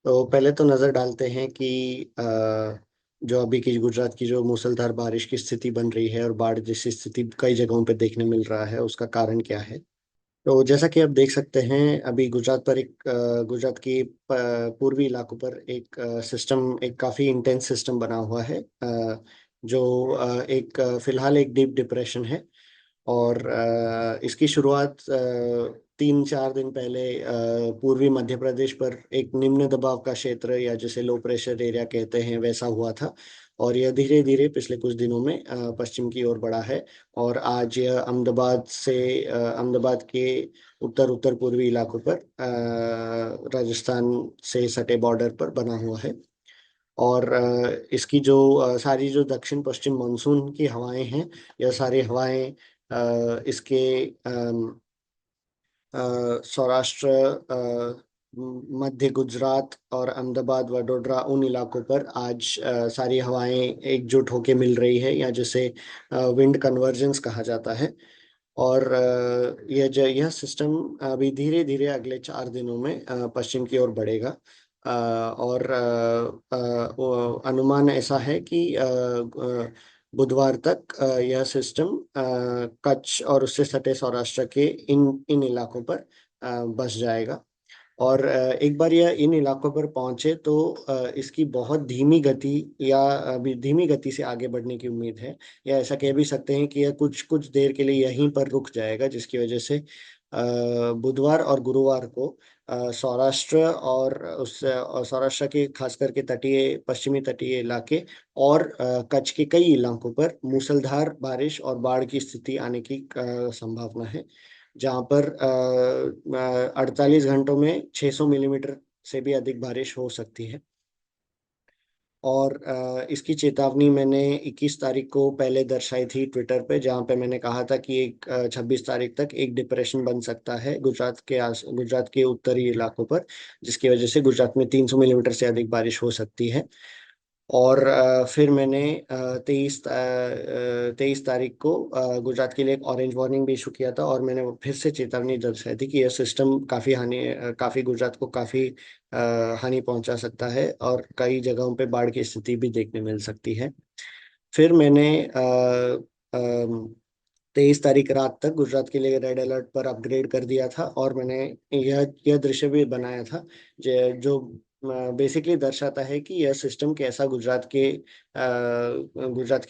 तो पहले तो नजर डालते हैं कि जो अभी की गुजरात की जो मूसलाधार बारिश की स्थिति बन रही है और बाढ़ जैसी स्थिति कई जगहों पे देखने मिल रहा है, उसका कारण क्या है। तो जैसा कि आप देख सकते हैं, अभी गुजरात पर गुजरात के पूर्वी इलाकों पर एक सिस्टम, एक काफी इंटेंस सिस्टम बना हुआ है, जो फिलहाल एक डीप डिप्रेशन है। और इसकी शुरुआत 3-4 दिन पहले पूर्वी मध्य प्रदेश पर एक निम्न दबाव का क्षेत्र, या जिसे लो प्रेशर एरिया कहते हैं, वैसा हुआ था। और यह धीरे धीरे पिछले कुछ दिनों में पश्चिम की ओर बढ़ा है। और आज यह अहमदाबाद के उत्तर उत्तर पूर्वी इलाकों पर, राजस्थान से सटे बॉर्डर पर बना हुआ है। और इसकी जो सारी जो दक्षिण पश्चिम मानसून की हवाएं हैं, यह सारी हवाएं इसके सौराष्ट्र, मध्य गुजरात और अहमदाबाद वडोदरा, उन इलाकों पर आज सारी हवाएं एकजुट होके मिल रही है, या जिसे विंड कन्वर्जेंस कहा जाता है। और यह सिस्टम अभी धीरे धीरे अगले 4 दिनों में पश्चिम की ओर बढ़ेगा। और अनुमान ऐसा है कि बुधवार तक यह सिस्टम कच्छ और उससे सटे सौराष्ट्र के इन इन इलाकों पर बस जाएगा। और एक बार यह इन इलाकों पर पहुंचे तो इसकी बहुत धीमी गति, या अभी धीमी गति से आगे बढ़ने की उम्मीद है। या ऐसा कह भी सकते हैं कि यह कुछ कुछ देर के लिए यहीं पर रुक जाएगा, जिसकी वजह से बुधवार और गुरुवार को सौराष्ट्र और सौराष्ट्र के खास करके तटीय, पश्चिमी तटीय इलाके और कच्छ के कई इलाकों पर मूसलाधार बारिश और बाढ़ की स्थिति आने की संभावना है, जहां पर 48 घंटों में 600 मिलीमीटर से भी अधिक बारिश हो सकती है। और इसकी चेतावनी मैंने 21 तारीख को पहले दर्शाई थी ट्विटर पे, जहाँ पे मैंने कहा था कि 26 तारीख तक एक डिप्रेशन बन सकता है गुजरात के उत्तरी इलाकों पर, जिसकी वजह से गुजरात में 300 मिलीमीटर से अधिक बारिश हो सकती है। और फिर मैंने 23 तारीख को गुजरात के लिए एक ऑरेंज वार्निंग भी इशू किया था, और मैंने फिर से चेतावनी दर्शाई थी कि यह सिस्टम काफी गुजरात को काफी हानि पहुंचा सकता है, और कई जगहों पे बाढ़ की स्थिति भी देखने मिल सकती है। फिर मैंने 23 तारीख रात तक गुजरात के लिए रेड अलर्ट पर अपग्रेड कर दिया था, और मैंने यह दृश्य भी बनाया था जो बेसिकली दर्शाता है कि यह सिस्टम कैसा गुजरात के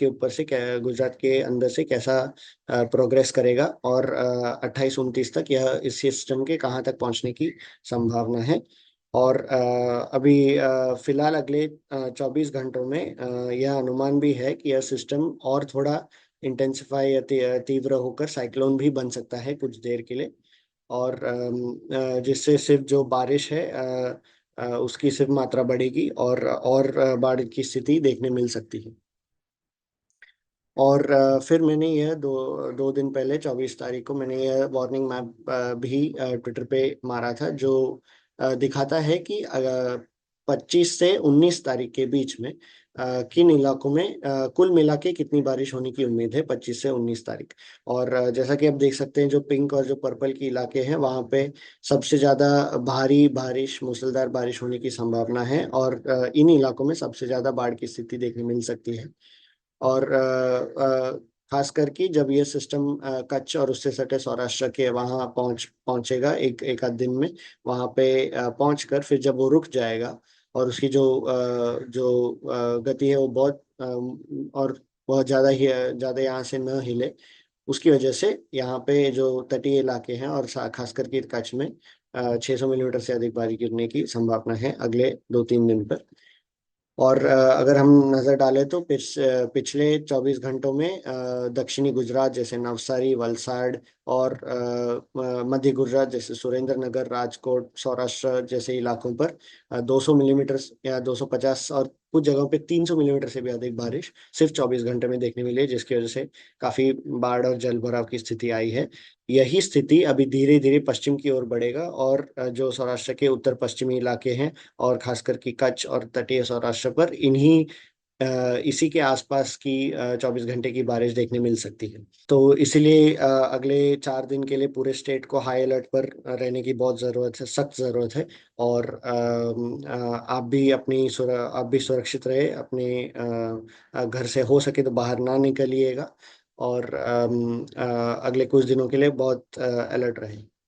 ऊपर से गुजरात के अंदर से कैसा प्रोग्रेस करेगा, और 28-29 तक यह इस सिस्टम के कहाँ तक पहुंचने की संभावना है। और अभी फिलहाल अगले 24 घंटों में यह अनुमान भी है कि यह सिस्टम और थोड़ा इंटेंसिफाई या तीव्र होकर साइक्लोन भी बन सकता है कुछ देर के लिए। और जिससे सिर्फ जो बारिश है, उसकी सिर्फ मात्रा बढ़ेगी, और बाढ़ की स्थिति देखने मिल सकती है। और फिर मैंने यह दो दो दिन पहले 24 तारीख को मैंने यह वार्निंग मैप भी ट्विटर पे मारा था, जो दिखाता है कि 25 से 19 तारीख के बीच में किन इलाकों में कुल मिला के कितनी बारिश होने की उम्मीद है, 25 से 19 तारीख। और जैसा कि आप देख सकते हैं, जो पिंक और जो पर्पल के इलाके हैं, वहां पे सबसे ज्यादा भारी बारिश, मूसलाधार बारिश होने की संभावना है, और इन इलाकों में सबसे ज्यादा बाढ़ की स्थिति देखने मिल सकती है। और खास करके जब ये सिस्टम कच्छ और उससे सटे सौराष्ट्र के वहां पहुंचेगा एक आध दिन में, वहां पे पहुंच कर फिर जब वो रुक जाएगा, और उसकी जो गति है वो और बहुत ज्यादा यहाँ से न हिले, उसकी वजह से यहाँ पे जो तटीय इलाके हैं और खास करके कच्छ में 600 मिलीमीटर से अधिक बारिश गिरने की संभावना है अगले 2-3 दिन पर। और अगर हम नजर डालें तो पिछले 24 घंटों में दक्षिणी गुजरात जैसे नवसारी, वलसाड, और मध्य गुजरात जैसे सुरेंद्र नगर, राजकोट, सौराष्ट्र जैसे इलाकों पर 200 मिलीमीटर या 250, और कुछ जगहों पे 300 मिलीमीटर से भी अधिक बारिश सिर्फ 24 घंटे में देखने मिली है, जिसकी वजह से काफी बाढ़ और जल भराव की स्थिति आई है। यही स्थिति अभी धीरे धीरे पश्चिम की ओर बढ़ेगा, और जो सौराष्ट्र के उत्तर पश्चिमी इलाके हैं, और खासकर कि कच्छ और तटीय सौराष्ट्र पर, इन्हीं इसी के आसपास की 24 घंटे की बारिश देखने मिल सकती है। तो इसीलिए अगले 4 दिन के लिए पूरे स्टेट को हाई अलर्ट पर रहने की बहुत ज़रूरत है, सख्त ज़रूरत है। और आप भी सुरक्षित रहे, अपने घर से हो सके तो बाहर ना निकलिएगा। और अगले कुछ दिनों के लिए बहुत अलर्ट रहे।